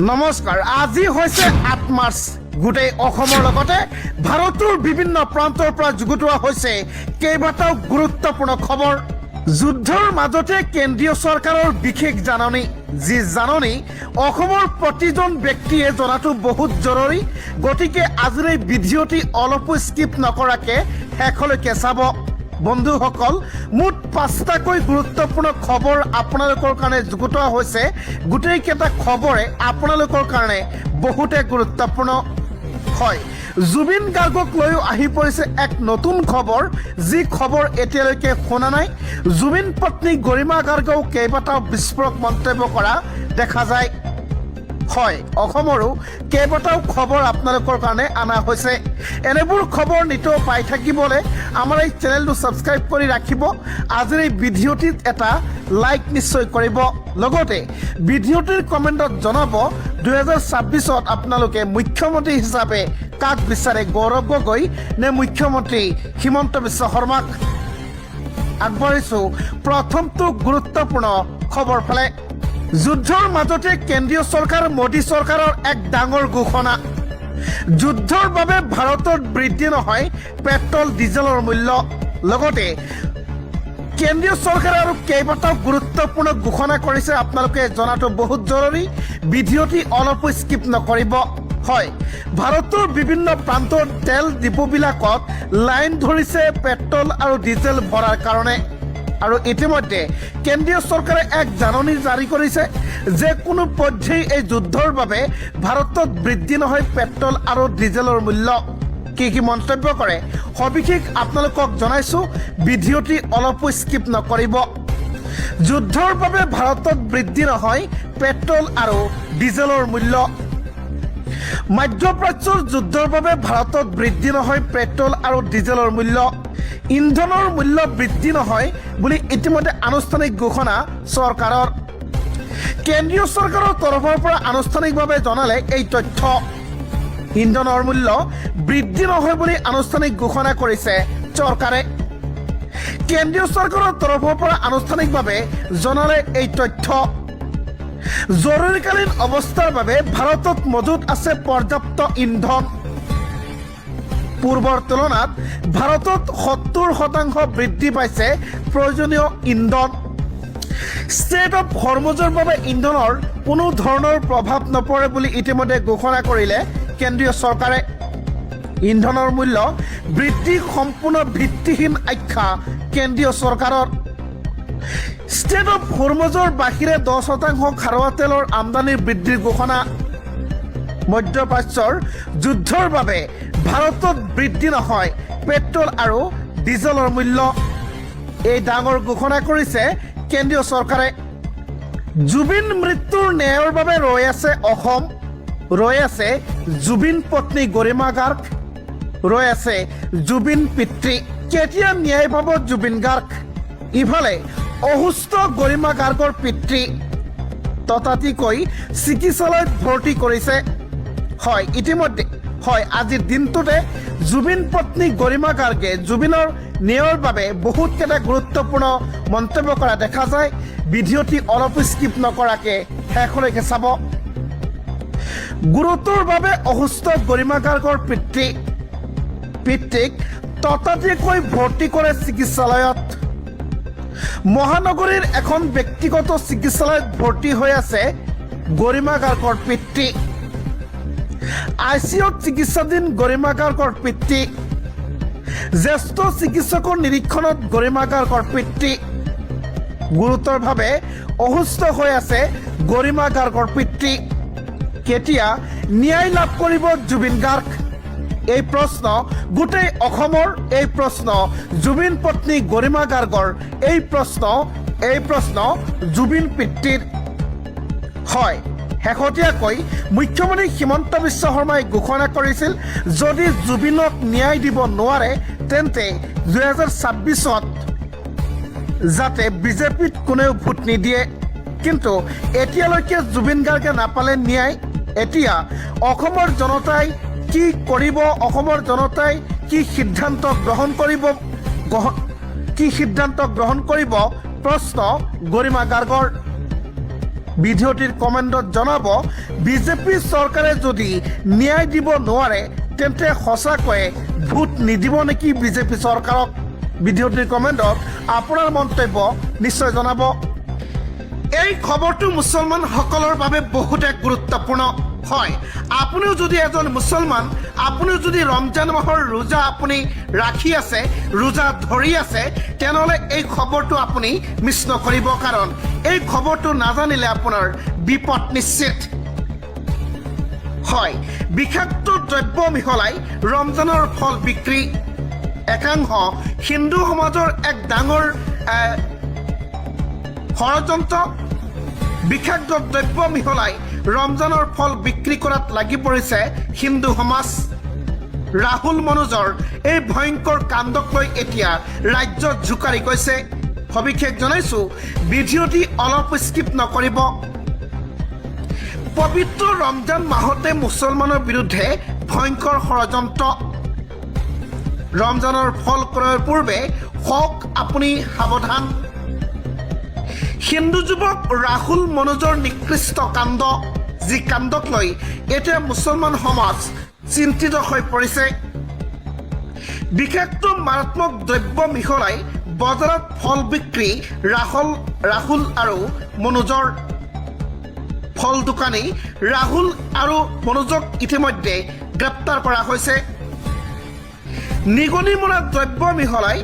নমস্কাৰ আজি হৈছে ৮ মাৰ্চ গোটেই অসমৰ লগতে ভাৰতৰ বিভিন্ন প্ৰান্তৰ পৰা যুগুতোৱা হৈছে কেইবাটাও গুৰুত্বপূৰ্ণ খবৰ যুদ্ধৰ মাজতে কেন্দ্ৰীয় চৰকাৰৰ বিশেষ জাননী যি জাননী অসমৰ প্ৰতিজন ব্যক্তিয়ে জনাটো বহুত জৰুৰী গতিকে আজিৰ এই ভিডিঅ'টি অলপো স্কিপ নকৰাকে শেষলৈকে চাব বন্ধুসকল মুঠ ৫টাকৈ গুৰুত্বপূৰ্ণ খবৰ আপোনালোকৰ কাৰণে যুগুতোৱা হৈছে গোটেইকেইটা খবৰে আপোনালোকৰ কাৰণে বহুতে গুৰুত্বপূৰ্ণ হয় জুবিন গাৰ্গক লৈ আহি পৰিছে এক নতুন খবৰ যি খবৰ এতিয়ালৈকে শুনা নাই জুবিন পত্নী গৰিমা গাৰ্গেও কেইবাটাও বিস্ফোৰক মন্তব্য কৰা দেখা যায় হয় অসমৰো কেইবাটাও খবৰ আপোনালোকৰ কাৰণে আনা হৈছে এনেবোৰ খবৰ নিতৌ পাই থাকিবলৈ আমাৰ এই চেনেলটো ছাবস্ক্ৰাইব কৰি ৰাখিব আজিৰ এই ভিডিঅ'টিত এটা লাইক নিশ্চয় কৰিব লগতে ভিডিঅ'টিৰ কমেণ্টত জনাব 2026ত আপোনালোকে মুখ্যমন্ত্ৰী হিচাপে কাক বিচাৰে গৌৰৱ গগৈ নে মুখ্যমন্ত্ৰী হিমন্ত বিশ্ব শৰ্মাক আগবাঢ়িছোঁ প্ৰথমটো গুৰুত্বপূৰ্ণ খবৰ ফালে যুদ্ধৰ মাজতে কেন্দ্ৰীয় চৰকাৰ মোদী চৰকাৰৰ এক ডাঙৰ ঘোষণা যুদ্ধৰ বাবে ভাৰতত বৃদ্ধি নহয় পেট্ৰল ডিজেলৰ মূল্য লগতে কেন্দ্ৰীয় চৰকাৰে আৰু কেইবাটাও গুৰুত্বপূৰ্ণ ঘোষণা কৰিছে আপোনালোকে জনাটো বহুত জৰুৰী ভিডিঅ'টি অলপো স্কিপ নকৰিব হয় ভাৰতৰ বিভিন্ন প্ৰান্তৰ তেল ডিপোবিলাকত লাইন ধৰিছে পেট্ৰল আৰু ডিজেল ভৰাৰ কাৰণে আৰু ইতিমধ্যে কেন্দ্ৰীয় চৰকাৰে এক জাননী জাৰি কৰিছে যে কোনো পৰ্যায়ে এই যুদ্ধৰ বাবে ভাৰতত বৃদ্ধি নহয় পেট্ৰল আৰু ডিজেলৰ মূল্য কি মন্তব্য কৰে সবিশেষ আপোনালোকক জনাইছোঁ ভিডিঅ'টি অলপো স্কিপ নকৰিব যুদ্ধৰ বাবে ভাৰতত বৃদ্ধি নহয় পেট্ৰল আৰু ডিজেলৰ মূল্য মধ্যপ্ৰাচ্যৰ যুদ্ধৰ বাবে ভাৰতত বৃদ্ধি নহয় পেট্ৰল আৰু ডিজেলৰ মূল্য ইন্ধনৰ মূল্য বৃদ্ধি নহয় বুলি ইতিমধ্যে আনুষ্ঠানিক ঘোষণা চৰকাৰৰ কেন্দ্ৰীয় চৰকাৰৰ তৰফৰ পৰা আনুষ্ঠানিকভাৱে জনালে এই তথ্য ইন্ধনৰ মূল্য বৃদ্ধি নহয় বুলি আনুষ্ঠানিক ঘোষণা কৰিছে চৰকাৰে কেন্দ্ৰীয় চৰকাৰৰ তৰফৰ পৰা আনুষ্ঠানিকভাৱে জনালে এই তথ্য জৰুৰীকালীন অৱস্থাৰ বাবে ভাৰতত মজুত আছে পৰ্যাপ্ত ইন্ধন পূৰ্বৰ তুলনাত ভাৰতত ৭০% বৃদ্ধি পাইছে প্ৰয়োজনীয় ইন্ধন ষ্টেট অফ হৰমুজৰ বাবে ইন্ধনৰ কোনো ধৰণৰ প্ৰভাৱ নপৰে বুলি ইতিমধ্যে ঘোষণা কৰিলে কেন্দ্ৰীয় চৰকাৰে ইন্ধনৰ মূল্য বৃদ্ধি সম্পূৰ্ণ ভিত্তিহীন আখ্যা কেন্দ্ৰীয় চৰকাৰৰ ষ্টেট অফ হৰমুজৰ বাহিৰে 10% খাৰুৱা তেলৰ আমদানি বৃদ্ধিৰ ঘোষণা মধ্যপ্ৰাচ্যৰ যুদ্ধৰ বাবে ভাৰতত বৃদ্ধি নহয় পেট্ৰল আৰু ডিজেলৰ মূল্য এই ডাঙৰ ঘোষণা কৰিছে কেন্দ্ৰীয় চৰকাৰে জুবিন মৃত্যুৰ ন্যায়ৰ বাবে ৰৈ আছে অসম ৰৈ আছে জুবিন পত্নী গৰিমা গাৰ্গ ৰৈ আছে জুবিন পিতৃ কেতিয়া ন্যায় পাব জুবিন গাৰ্গ ইফালে অসুস্থ গৰিমা গাৰ্গৰ পিতৃ ততাতৈয়াকৈ চিকিৎসালয়ত ভৰ্তি কৰিছে হয় ইতিমধ্যে হয় আজিৰ দিনটোতে জুবিন পত্নী গৰিমা গাৰ্গে জুবিনৰ ন্যায়ৰ বাবে বহুতকেইটা গুৰুত্বপূৰ্ণ মন্তব্য কৰা দেখা যায় ভিডিঅ'টি অলপ স্কিপ নকৰাকে শেষলৈকে চাব গুৰুতৰ বাবে অসুস্থ গৰিমা গাৰ্গৰ পিতৃক ততাতৈয়াকৈ ভৰ্তি কৰে চিকিৎসালয়ত মহানগৰীৰ এখন ব্যক্তিগত চিকিৎসালয়ত ভৰ্তি হৈ আছে গৰিমা গাৰ্গৰ পিতৃ আইচিইউত চিকিৎসাধীন গৰিমা গাৰ্গৰ পিতৃ জ্যেষ্ঠ চিকিৎসকৰ নিৰীক্ষণত গৰিমা গাৰ্গৰ পিতৃ গুৰুতৰভাৱে অসুস্থ হৈ আছে গৰিমা গাৰ্গৰ পিতৃ কেতিয়া ন্যায় লাভ কৰিব জুবিন গাৰ্গ এই প্ৰশ্ন গোটেই অসমৰ এই প্ৰশ্ন জুবিন পত্নী গৰিমা গাৰ্গৰ এই প্ৰশ্ন জুবিন পিতৃৰ হয় শেহতীয়াকৈ মুখ্যমন্ত্ৰী হিমন্ত বিশ্ব শৰ্মাই ঘোষণা কৰিছিল যদি জুবিনক ন্যায় দিব নোৱাৰে তেন্তে 2026ত যাতে বিজেপিত কোনেও ভোট নিদিয়ে কিন্তু এতিয়ালৈকে জুবিন গাৰ্গে নাপালে ন্যায় এতিয়া অসমৰ জনতাই কি কৰিব অসমৰ জনতাই কি সিদ্ধান্ত গ্ৰহণ কৰিব প্ৰশ্ন গৰিমা গাৰ্গৰ ভিডিঅ'টিৰ কমেণ্টত জনাব বিজেপি চৰকাৰে যদি ন্যায় দিব নোৱাৰে তেন্তে সঁচাকৈয়ে ভোট নিদিব নেকি বিজেপি চৰকাৰক ভিডিঅ'টিৰ কমেণ্টত আপোনাৰ মন্তব্য নিশ্চয় জনাব এই খবৰটো মুছলমানসকলৰ বাবে বহুতে গুৰুত্বপূৰ্ণ হয় আপুনিও যদি এজন মুছলমান আপুনিও যদি ৰমজান মাহৰ ৰোজা আপুনি ৰাখি আছে ৰোজা ধৰি আছে তেনেহ'লে এই খবৰটো আপুনি মিছ নকৰিব কাৰণ এই খবৰটো নাজানিলে আপোনাৰ বিপদ নিশ্চিত হয় বিষাক্ত দ্ৰব্য মিহলাই ৰমজানৰ ফল বিক্ৰী একাংশ হিন্দু সমাজৰ এক ডাঙৰ ষড়যন্ত্ৰ বিষাক্ত দ্ৰব্য মিহলাই ৰমজানৰ ফল বিক্ৰী কৰাত লাগি পৰিছে হিন্দু সমাজ ৰাহুল মনোজৰ এই ভয়ংকৰ কাণ্ডক লৈ এতিয়া ৰাজ্যত জোকাৰি গৈছে সবিশেষ জনাইছো ভিডিঅ'টি অলপ স্কিপ নকৰিব পবিত্ৰ ৰমজান মাহতে মুছলমানৰ বিৰুদ্ধে ভয়ংকৰ ষড়যন্ত্ৰ ৰমজানৰ ফল ক্ৰয়ৰ পূৰ্বে হওক আপুনি সাৱধান হিন্দু যুৱক ৰাহুল মনোজৰ নিকৃষ্ট কাণ্ড যি কাণ্ডক লৈ এতিয়া মুছলমান সমাজ চিন্তিত হৈ পৰিছে বিষাক্ত মাৰাত্মক দ্ৰব্য মিহলাই বজাৰত ফল বিক্ৰী ৰাহুল আৰু মনোজৰ ফল দোকানী ৰাহুল আৰু মনোজক ইতিমধ্যে গ্ৰেপ্তাৰ কৰা হৈছে নিগনি মৰা দ্ৰব্য মিহলাই